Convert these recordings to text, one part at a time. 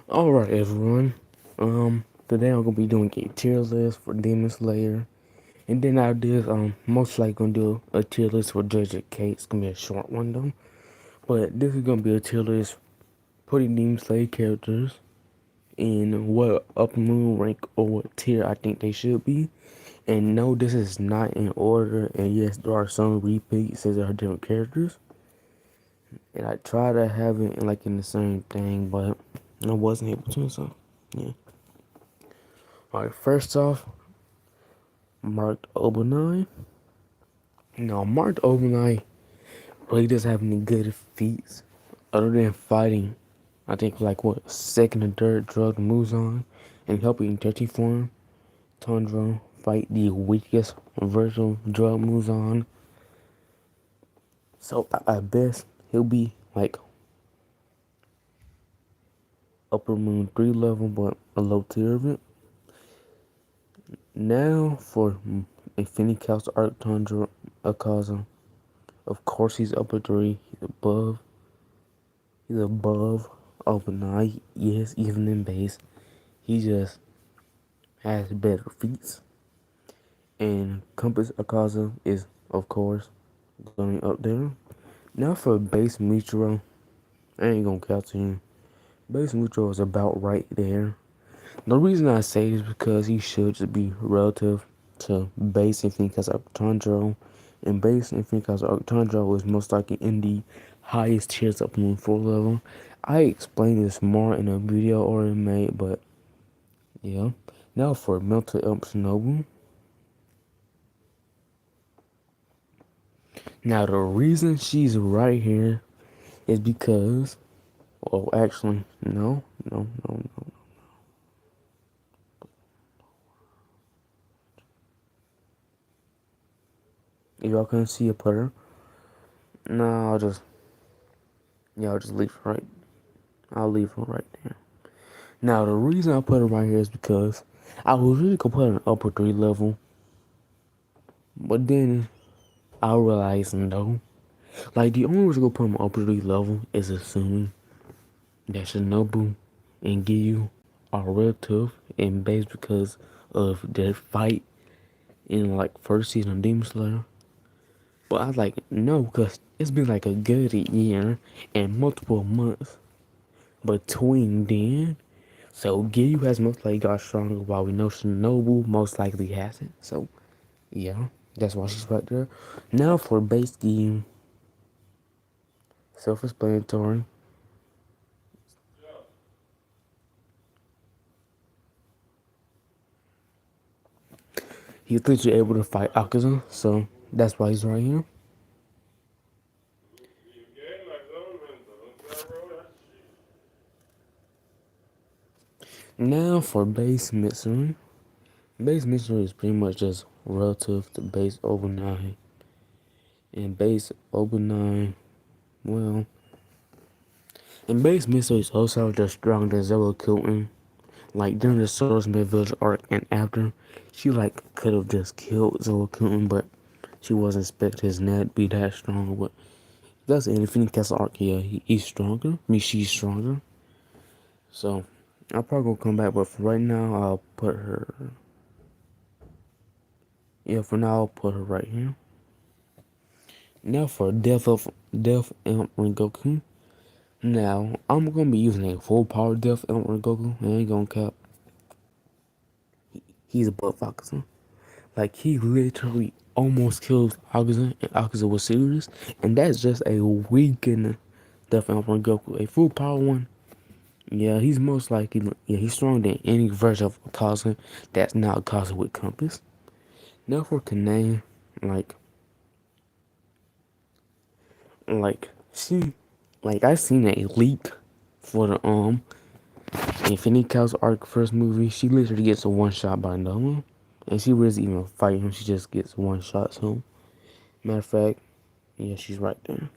Alright everyone, today I'm gonna be doing a tier list for Demon Slayer, and then I did, most likely gonna do a tier list for Judge K. It's gonna be a short one though, but this is gonna be a tier list putting Demon Slayer characters in what upper moon rank or what tier I think they should be, and no, this is not in order, and yes, there are some repeats as there are different characters, and I try to have it in the same thing, but I wasn't able to, so, yeah. Alright, first off, Marked Obanai. No, Marked Obanai really doesn't have any good feats other than fighting. I think like what second or third drug moves on and helping Tetchy form Tundra fight the weakest version of drug moves on. So at best he'll be like upper moon 3 level but a low tier of it. Now for Infinity Castle Arc Tundra Akaza. Of course he's upper 3, he's above OpenEye, yes, even in base. He just has better feats. And Compass Akaza is, of course, going up there. Now for base Mutual, I ain't gonna count to him. Base Mutual is about right there. The reason I say is because he should just be relative to base Infinity Castle Arctandro. And base Infinity Castle Arctandro is most likely in the highest tiers up Moon 4 level. I explained this more in a video already made, but yeah. Now for Melted Elm Shinobu. Now the reason she's right here is because, well, actually, no. If y'all couldn't see a putter, no, I'll just leave her right. I'll leave her right there. Now the reason I put her right here is because I was really gonna put her in upper 3 level, but then I realized no. Like the only reason I put him upper 3 level is assuming that Shinobu and Giyu are relative and based because of their fight in like first season of Demon Slayer. But I was like, no, because it's been like a good year and multiple months between then. So Giyu has most likely got stronger while we know Shinobu most likely hasn't. So yeah, that's why she's right there. Now for base Giyu, self-explanatory. He's literally able to fight Akaza, so that's why he's right here. Now for base Mitsuri. Base Mitsuri is pretty much just relative to base Obanai. And base Obanai, well, and base Mitsuri is also just stronger than Zero Kilton. Like during the Swordsmith Village arc and after, she like could have just killed Zoro Kilton, but she wasn't expecting his net to be that strong. But that's the Infinity Castle arc. Yeah, he's stronger. I mean, she's stronger. So I'll probably gonna come back, but for right now, I'll put her. Yeah, for now, I'll put her right here. Now for Death Emperor Goku. Now I'm gonna be using a full power Death Emperor Goku. I ain't gonna cap. He's a butt foxer. Like, he literally almost kills Akaza, and Akaza was serious. And that's just a weakened Death Emperor Goku. A full power one, yeah, he's most likely, yeah, he's stronger than any version of Akaza that's not Akaza with Compass. Now for Kanane, like, like, she, like, I seen a leak for the, Infinity Cow's arc first movie. She literally gets a one shot by no one. And she doesn't even fight him, she just gets one shot to him. Matter of fact, yeah, she's right there.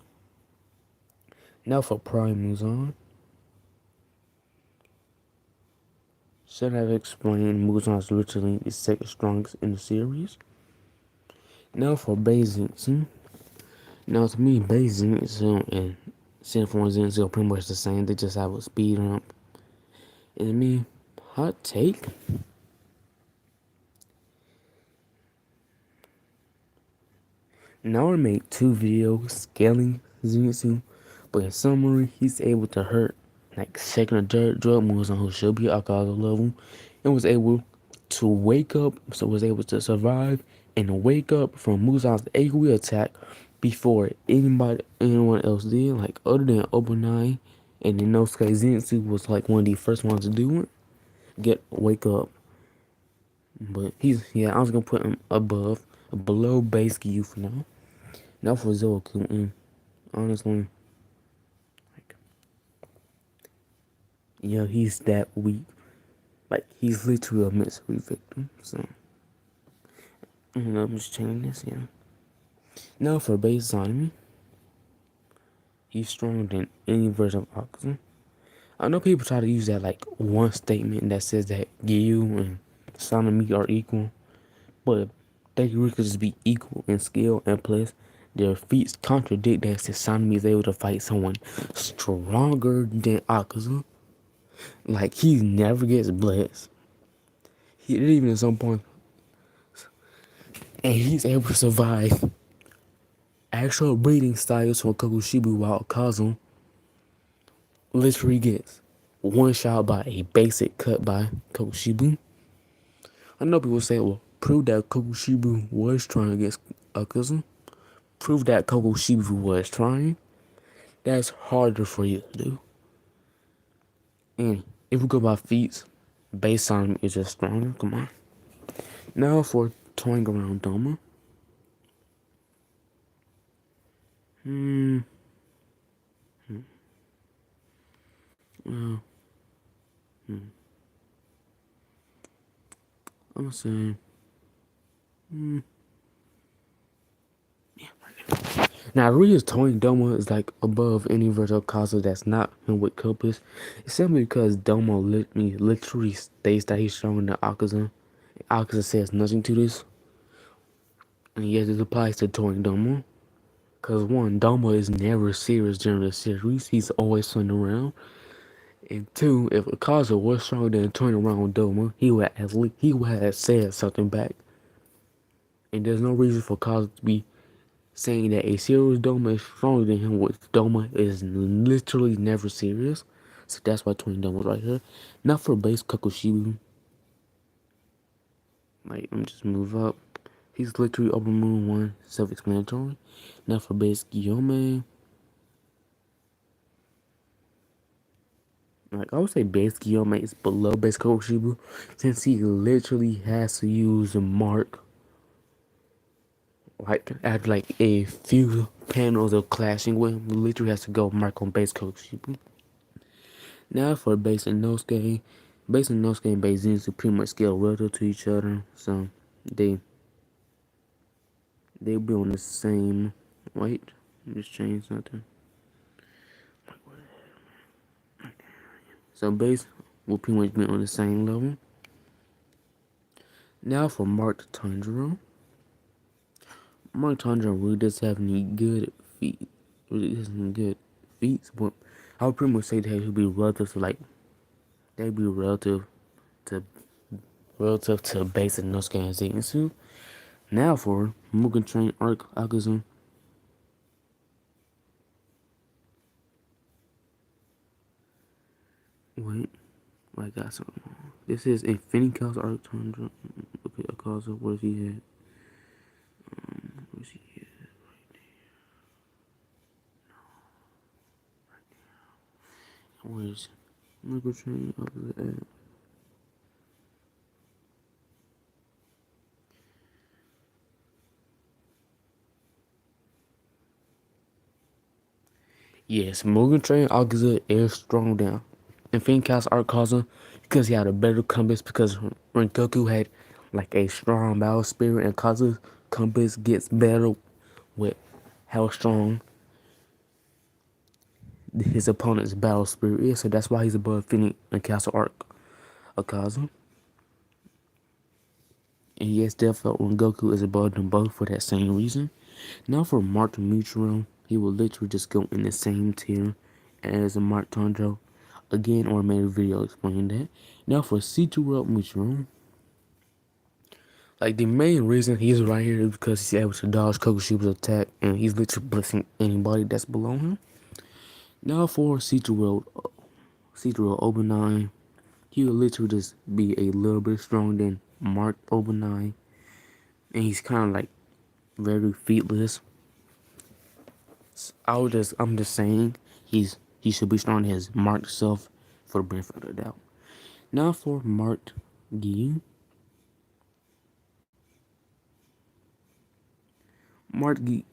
Now for Prime Muzan. Should have explained Muzan is literally the second strongest in the series. Now for Beizinsu. Now to me, Beizinsu and Sinform Zenzu are pretty much the same. They just have a speed ramp. I mean, hot take. Naruto made 2 videos scaling Zenitsu, but in summary, he's able to hurt like second or third drug moves on who should be Akaza level, and was able to wake up, so was able to survive and wake up from Muzan's AoE attack before anyone else did, like other than Obanai, and Inosuke Zenitsu was like one of the first ones to do it, wake up. But I was gonna put him below base Gyu for now. Now for Zoku, honestly, like, yeah, he's that weak. Like, he's literally a misery victim. So, I'm just changing this, yeah. Now for base Zanami, he's stronger than any version of Akaza. I know people try to use that, like, one statement that says that Gyu and Sanemi are equal, but they really could just be equal in skill, and plus, their feats contradict that since Sanemi is able to fight someone stronger than Akaza. Like, he never gets blessed. He didn't even at some point. And he's able to survive actual breeding styles from Kokushibu while Akaza literally gets one shot by a basic cut by Kokushibu. I know people say, well, prove that Kokushibu was trying against Akaza. Prove that Kokushibu was trying. That's harder for you to do. And if we go by feats, base on is just stronger. Come on. Now for toying around Doma. Well, I'm gonna say, now Ryu's toying Doma is like above any virtual Akaza that's not him with Compass. It's simply because Doma literally states that he's stronger than Akaza. Akaza says nothing to this, and yet it applies to toying Doma. Cause one, Doma is never serious during the series. He's always swinging around. And two, if Akaza was stronger than toying around Doma, he would have said something back. And there's no reason for Akaza to be saying that a serious Doma is stronger than him, which Doma is literally never serious. So that's why Twin Doma's right here. Not for base Kokushibu. Like, I'm just move up. He's literally Upper Moon 1, self-explanatory. Now for base Guillaume. Like, I would say base Guillaume is below base Kokushibu, since he literally has to use a mark. Like, after like a few panels of clashing with him, literally has to go mark on base Kokushibu. Now for base Inosuke. Base Inosuke and base Zenitsu pretty much scale relative to each other, so they'll be on the same. Wait, just change something. So base will pretty much be on the same level. Now for Mark Tanjiro. Mark Tanjiro really does have any good feet. Really has any good feats, but I would pretty much say that he would be relative to they'd be relative to base Inosuke and Zenitsu. Now for Mugen Train Arc Akaza. Wait, I got something wrong. This is Infinity Chaos Arc Tundra. Okay, Akaza, where's he at? Where's he at? Where's Mugen Train Akaza at? Yes, Mugen Train Akaza is strong down. Infinity Chaos Arc Akaza because he had a better compass, because when Goku had like a strong battle spirit, and Kaza's compass gets better with how strong his opponent's battle spirit is, so that's why he's above Infinity and Castle Arc Akaza. And yes, definitely when Goku is above them both for that same reason. Now for Mark Mutual, he will literally just go in the same tier as a Mark Tanjiro. again or made a video explaining that. Now for C2 Mushroom, like the main reason he's right here is because he's able to dodge Kokushiba's attack and he's literally blessing anybody that's below him. Now for C2 Obanai, he will literally just be a little bit stronger than Mark Obanai, and he's kind of like very featless. I'm just saying he should be strong in his marked self for the benefit of the doubt. Now for marked Gyu. Marked Gyu.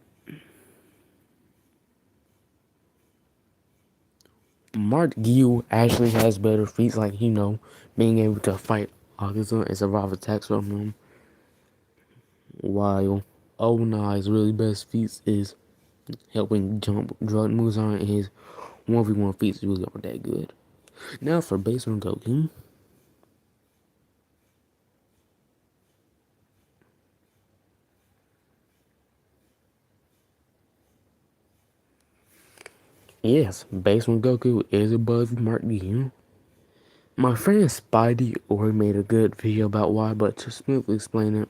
Marked Gyu actually has better feats, like being able to fight Akaza and survive attacks from him. While Onai's really best feats is helping jump drug moves on, and his 1v1 feats really aren't that good. Now for base on Goku. Yes, base on Goku is above Mark Gyu. My friend Spidey already made a good video about why, but to smoothly explain it,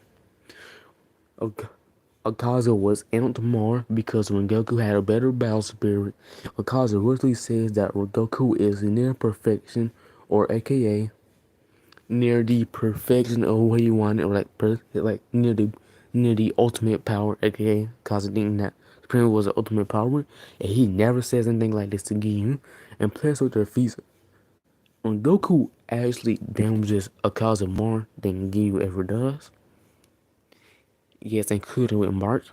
Akaza was amped more because when Goku had a better battle spirit, Akaza literally says that Goku is near perfection, or aka near the perfection of what he wanted, or like near the ultimate power, aka Akaza thinking that Supreme was the ultimate power, and he never says anything like this to Gyu. And plus with their feats, when Goku actually damages Akaza more than Gyu ever does, yes, including with Mark,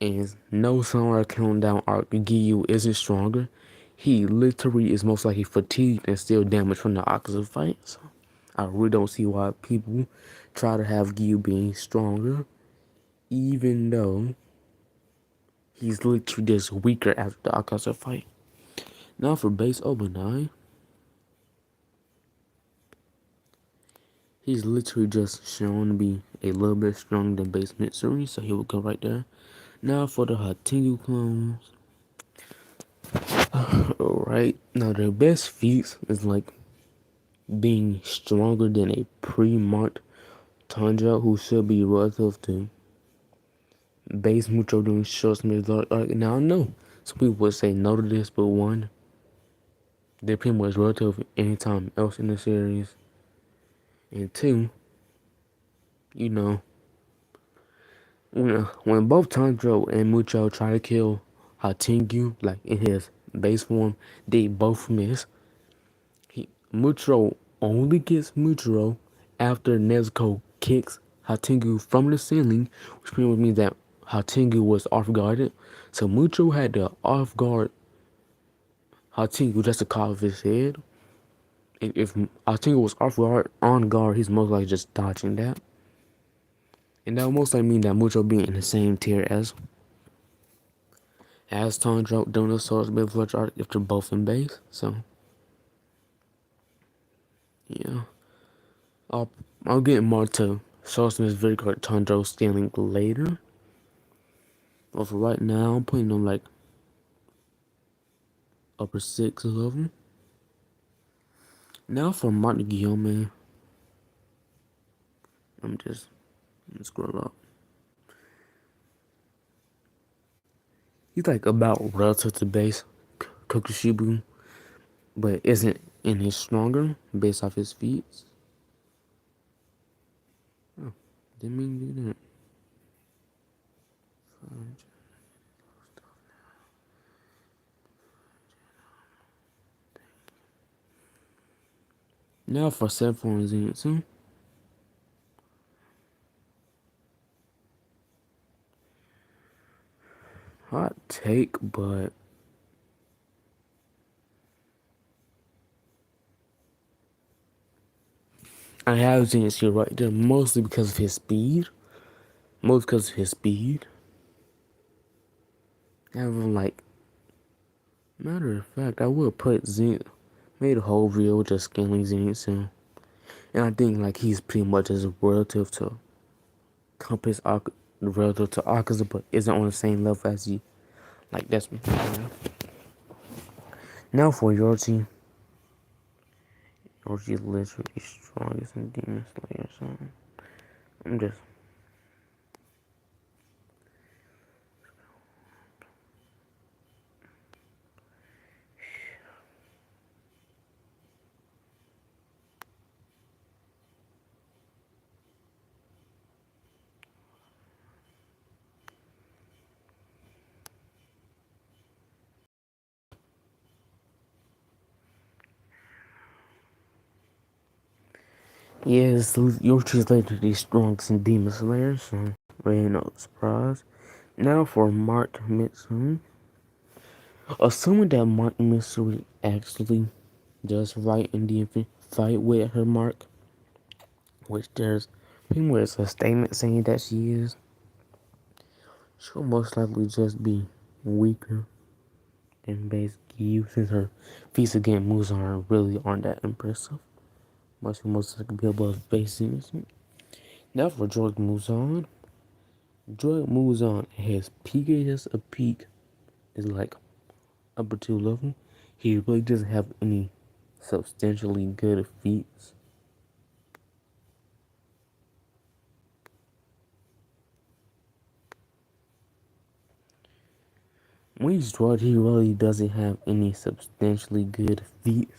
and no Sunrise Countdown arc, Gyu isn't stronger. He literally is most likely fatigued and still damaged from the Akaza fight. So I really don't see why people try to have Gyu being stronger, even though he's literally just weaker after the Akaza fight. Now for base Obanai, he's literally just shown to be a little bit stronger than base Mitsuri, so he will go right there. Now for the Hatengu clones. Alright, now their best feats is like being stronger than a pre-marked Tanjiro, who should be relative to base Mucho doing short Smith arc. Now I know some people would say no to this, but one, they're pretty much relative anytime else in the series. And two, when both Tanjiro and Mucho try to kill Hatengu, like in his base form, they both miss. Mucho only gets Mucho after Nezuko kicks Hatengu from the ceiling, which pretty much means that Hatengu was off guarded. So Mucho had to off guard Hatengu just to carve his head. And if Hatengu was on guard, he's most likely just dodging that. And that would most likely mean that Mucho being in the same tier as Tanjiro during the Source Big arc if they're both in base. So yeah. I'll get more to Sourceman's very good Tanjiro scaling later. But for right now, I'm putting on like upper 6 level. Now for Martin Guillaume, I'm gonna scroll up. He's like about relative to base Kokushibu, but isn't any stronger based off his feats. Oh, didn't mean to do that. Now for Sephiroth Zenitsu. Hot take, but I have Zenitsu right there, mostly because of his speed. Having like, matter of fact, I would put made a whole video just scaling Zenitsu. And I think like he's pretty much as relative to relative to Akaza, but isn't on the same level as he. Like that's me. Now for Yorchi. Or she's literally strongest in Demon Slayer, so I'm just yes, you're just literally strongest in Demon Slayer, so really no surprise. Now for Mark Mitsui. Assuming that Mark Mitsui actually does fight in the fight with her mark, which there's pretty much a statement saying that she is, she'll most likely just be weaker than base Gyu since her feats against Muzan really aren't that impressive. Must most likely be above base Zenitsu. Now for Droid Muzan. Droid Muzan has peak as a peak is like upper 2 level. He really doesn't have any substantially good feats. When he's Droid, he really doesn't have any substantially good feats.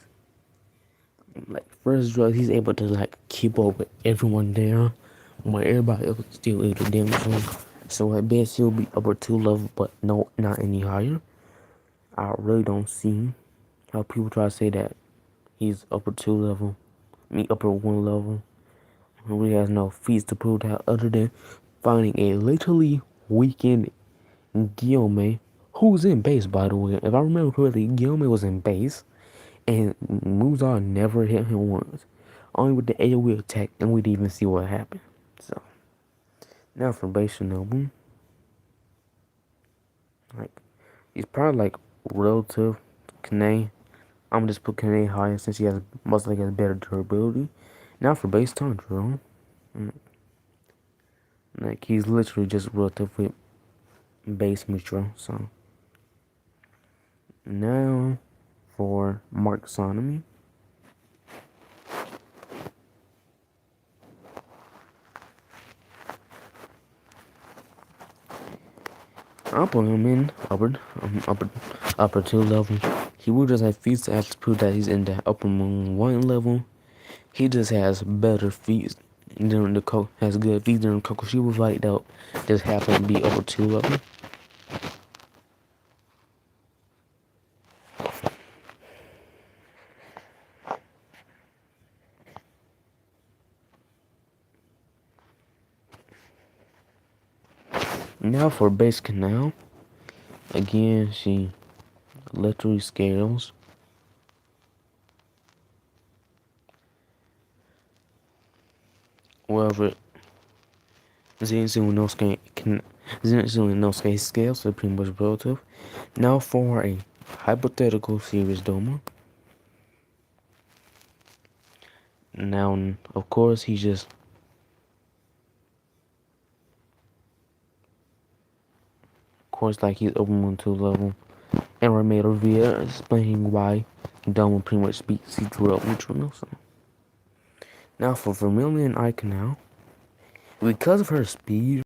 Like first Droid, he's able to like keep up with everyone there, when everybody else still is a damage him. So at best he'll be upper 2 level, but no, not any higher. I really don't see how people try to say that he's upper 2 level, upper 1 level. He really has no feats to prove that other than finding a literally weakened Guillaume, who's in base by the way. If I remember correctly, Guillaume was in base, and Muzan never hit him once. Only with the AoE attack, and we didn't even see what happened. So, now for base Shinobu. Like, he's probably like relative to Kane. I'm just put Kane higher since he has most likely has better durability. Now for base Tanjiro. Like, he's literally just relative with base Mitro, so. Now for Mark Sonomy. I'll put him in upper 2 level. He will just have feats to actually prove that he's in the upper moon 1 level. He just has better feats than the has good feats than the Kokushiba fight that just happen to be upper 2 level. Now for base Canal. Again, she literally scales. Wherever Zenitsu and Inosuke scales, so pretty much relative. Now for a hypothetical series Doma. Now, of course, he just like he's open moon 2 level. And we made a video explaining why Doma pretty much beats C2 up neutral. So. Now for Vermilion Icon now. Because of her speed,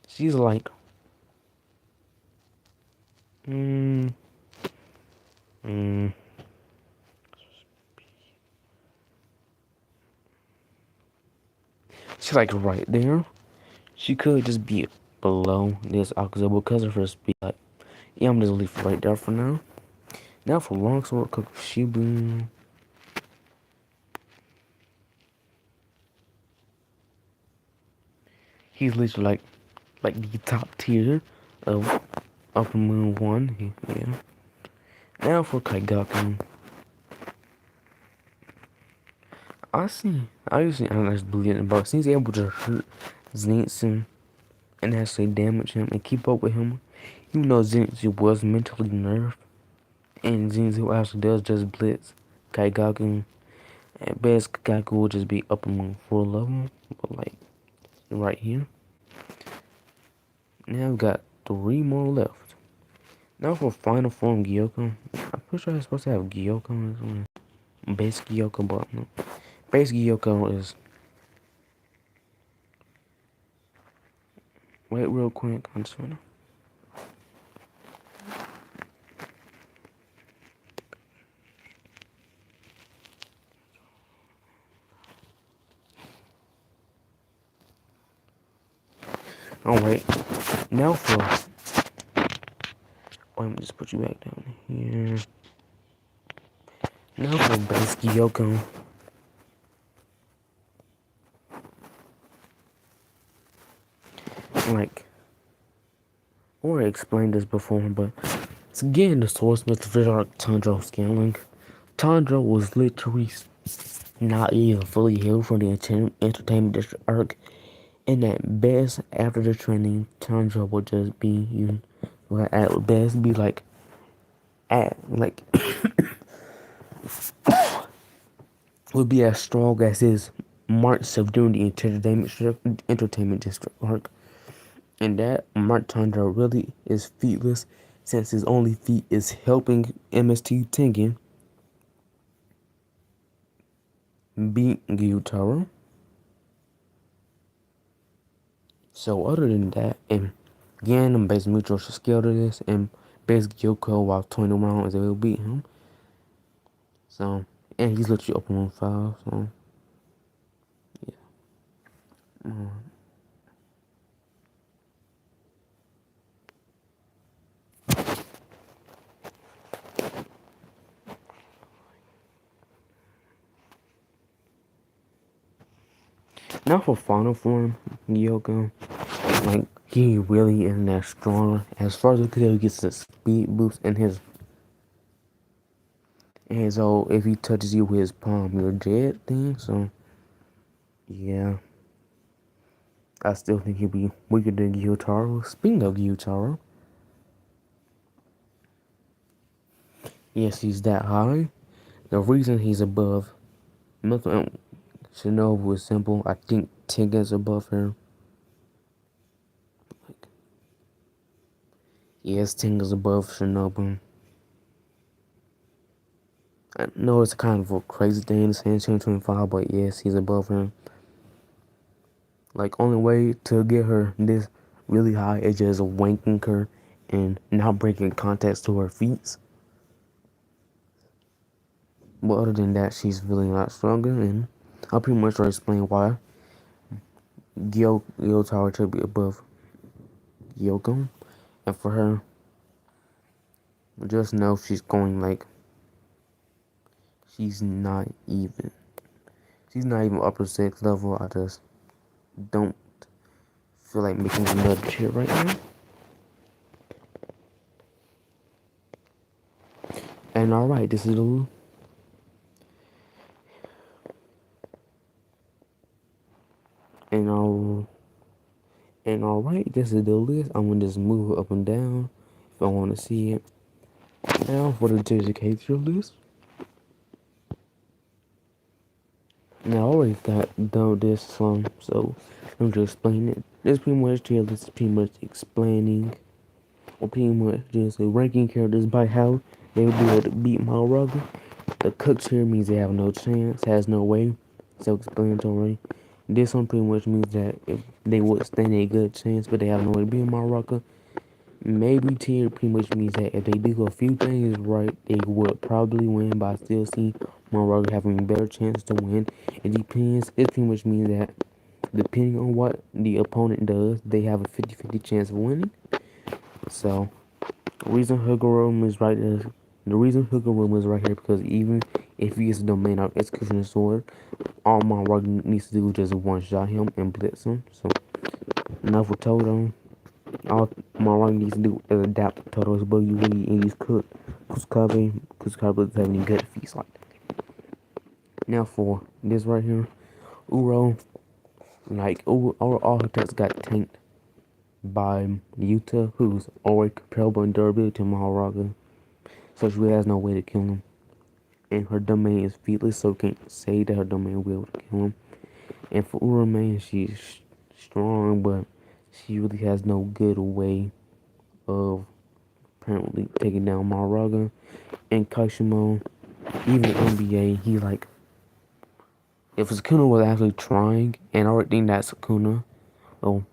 she's like she's like right there. She could just be below this Akaza because of her speed. Like, yeah, I'm just leave it right there for now. Now for Longsword Kokushibu. He's literally like the top tier of Upper Moon 1. Yeah. Now for Kaigaku. I usually analyze believe but since he's able to hurt Zenitsu and actually damage him and keep up with him, even though Zenitsu was mentally nerfed, and Zenitsu actually does just blitz Kaigaku. At best, Kaigaku will just be Upper Moon 4 level, but like, right here. Now I've got 3 more left. Now for final form Gyoko. I'm pretty sure I'm supposed to have Gyoko in this one. Base Gyoko, but no. Base Gyoko is. Wait real quick, I'm just gonna. Alright. Now for. Let me just put you back down here. Now for base Gyoko. Like. Or I explained this before, but. It's again the source material arc Tanjiro scaling. Tanjiro was literally not even fully healed from the entertainment district arc. And at best, after the training, Tanjiro would just be, at best, be like, would be as strong as his March subduing the entertainment district arc. And that March Tanjiro really is featless, since his only feat is helping MST Tengen beat Gyutaro. So other than that, and again, I'm base mutual should scale to this, and base Gyoko while 20 rounds they will beat him. So, and he's literally open on 5, so yeah. Now for final form, Gyoko, like he really isn't that strong. As far as we could tell, he gets a speed boost in his. And so if he touches you with his palm, you're dead thing. So yeah, I still think he'll be weaker than Gyutaro. Speaking of Gyutaro, yes, he's that high. The reason he's above Shinobu is simple. I think Tengen's above her. Like, yes, Tengen's above Shinobu. I know it's kind of a crazy thing to say in 2025, but yes, he's above her. Like, only way to get her this really high is just wanking her and not breaking contacts to her feet. But other than that, she's really not stronger, and I'll pretty much explain why Gyotaro should be above Gyoko. And for her, just know she's going like, she's not even upper 6 level. I just don't feel like making another shit right now. And alright, this is the alright, this is the list. I'm gonna just move it up and down if I wanna see it. Now for the dedication list. Now I always got done this song, so I'm just explaining it. This pretty much tier list is pretty much explaining, or pretty much just ranking characters by how they will be able to beat Mahoraga. The cooks here means they have no chance, has no way, self-explanatory. This one pretty much means that if they would stand a good chance, but they have no way to beat Mahoraga. Maybe tier pretty much means that if they do a few things right, they would probably win, but I still see Mahoraga having a better chance to win. It depends. It pretty much means that depending on what the opponent does, they have a 50-50 chance of winning. So, the reason Higurum is right is because even if he is the domain of execution sword, all Mahoraga needs to do is just one shot him and blitz him. So, enough for Toto. All Mahoraga needs to do is adapt Toto's Boogie Woogie and use Kusukabe. Kusukabe doesn't have any good feats like that. Now for this right here, Uro, like all her attacks got tanked by Yuta, who's already comparable in durability to Mahoraga, so she really has no way to kill him. And her domain is featless, so can't say that her domain will be able to kill him. And for Urame, strong, but she really has no good way of apparently taking down Maraga. And Kashimo, even the NBA, he like, if Sukuna was actually trying, and I already think that Sukuna, oh,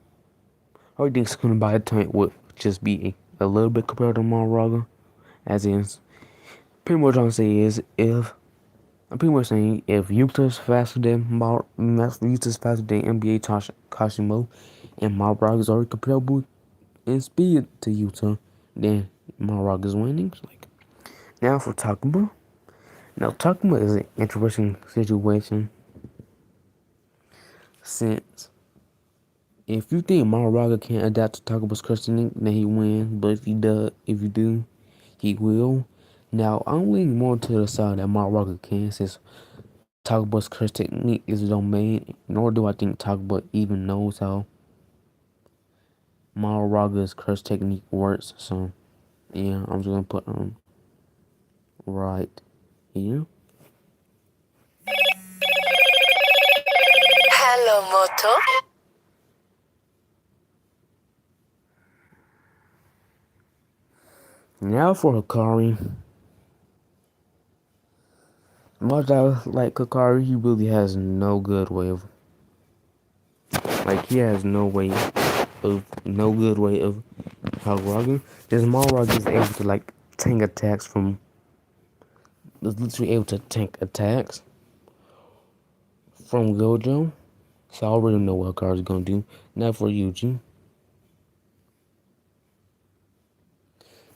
I already think Sukuna by the time would just be a little bit compared to Maraga. As in, pretty much what I'm saying is, if I'm pretty much saying if Yuta's faster than Yuta's faster than NBA Kashimo, and Maraga is already comparable in speed to Yuta, then Maraga is winning. Like now for Takuma. Now Takuma is an interesting situation since if you think Maraga can't adapt to Takuma's questioning, then he wins. But if you do, he will. Now I'm leaning more to the side that Maraga can, since Takuma's curse technique is a domain. Nor do I think Takuma even knows how Maraga's curse technique works. So yeah, I'm just gonna put right here. Hello, Moto. Now for Hikari. Much I like Hikari, he really has no good way of, like, he has no good way of Hikari. This Marag is able to like tank attacks from, is literally able to tank attacks from Gojo. So I already know what Hikari's gonna do. Now for Yuji.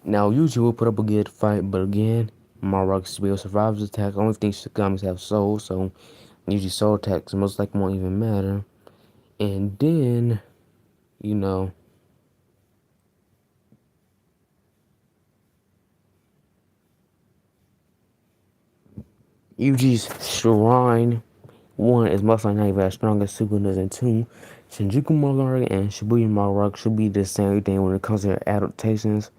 Now Yuji will put up a good fight, but again, Marag still survives the attack. I only think Shikami's have soul, so Yuji's soul attacks most likely won't even matter. And then, you know, Yuji's Shrine 1 is most likely not even as strong as Sukuna's, and 2, Shinjuku Maruga and Shibuya Maruga should be the same thing when it comes to their adaptations.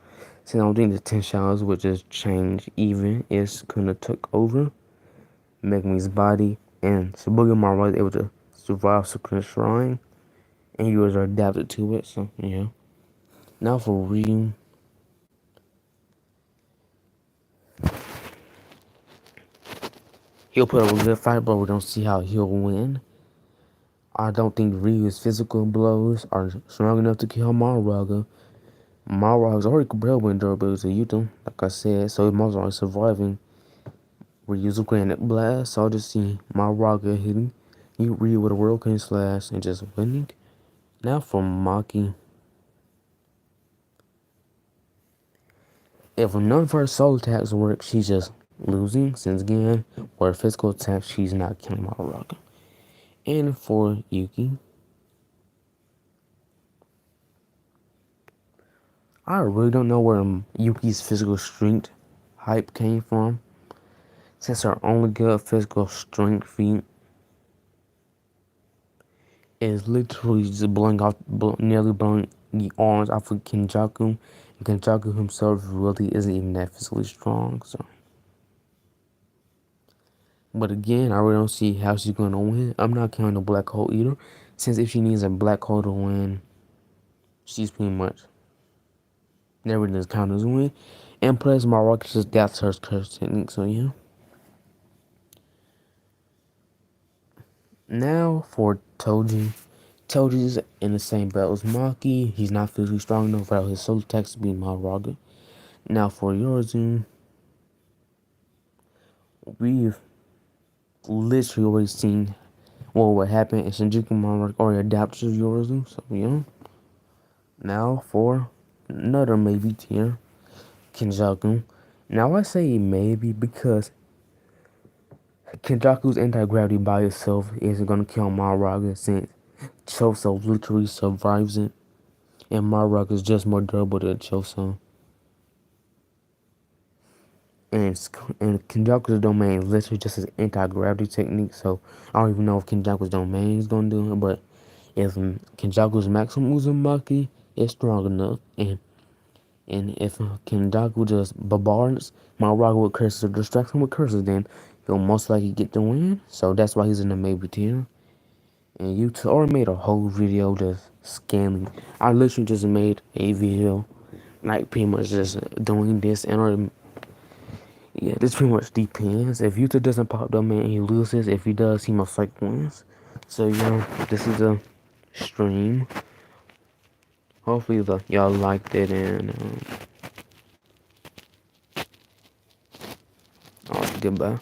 Since I don't think the 10 shadows would just change even if Sukuna took over Megumi's body, and Shibuya Maruga was able to survive Sukuna's Shrine, and you guys are adapted to it, so yeah. Now for Ryu. He'll put up a good fight, but we don't see how he'll win. I don't think Ryu's physical blows are strong enough to kill Maruga. Maruga's already comparable in durability to Yuta, like I said, so he's most likely surviving Ryu's granite blast. So I'll just see Maruga hitting Ryu with a whirlwind slash and just winning. Now for Maki. If none of her soul attacks work, she's just losing, since again, for her physical attacks, she's not killing Maruga. And for Yuki, I really don't know where Yuki's physical strength hype came from, since her only good physical strength feat is literally just nearly blowing the arms off of Kenjaku, and Kenjaku himself really isn't even that physically strong, so. But again, I really don't see how she's gonna win. I'm not counting the black hole either, since if she needs a black hole to win, she's pretty much never does count as a win. And plus, my rocket just that's her curse technique, so yeah. Now for Toji. Toji's in the same battle as Maki. He's not physically strong enough without his soul attacks to beat Maruga. Now for Yorozun, we've literally already seen what would happen, and Shinjuku Maruga already adapted to Yorozun, so yeah. Now for another maybe tier, Kenjaku. Now I say maybe because Kenjaku's anti-gravity by itself isn't gonna kill Maruga, since Choso literally survives it, and Maruga is just more durable than Choso. And Kenjaku's domain is literally just his anti-gravity technique, so I don't even know if Kenjaku's domain is gonna do it, but if Kenjaku's maximum Uzumaki is strong enough, and if Kenjaku just bombard's Maruga with curses or distracts him with curses, then he'll most likely get the win. So that's why he's in the maybe tier. And YouTube already made a whole video just scamming. I literally just made a video, like pretty much just doing this. And yeah, this pretty much depends. If YouTube doesn't pop up, man, he loses. If he does, he most likely wins. So yeah, this is a stream. Hopefully y'all liked it, and goodbye.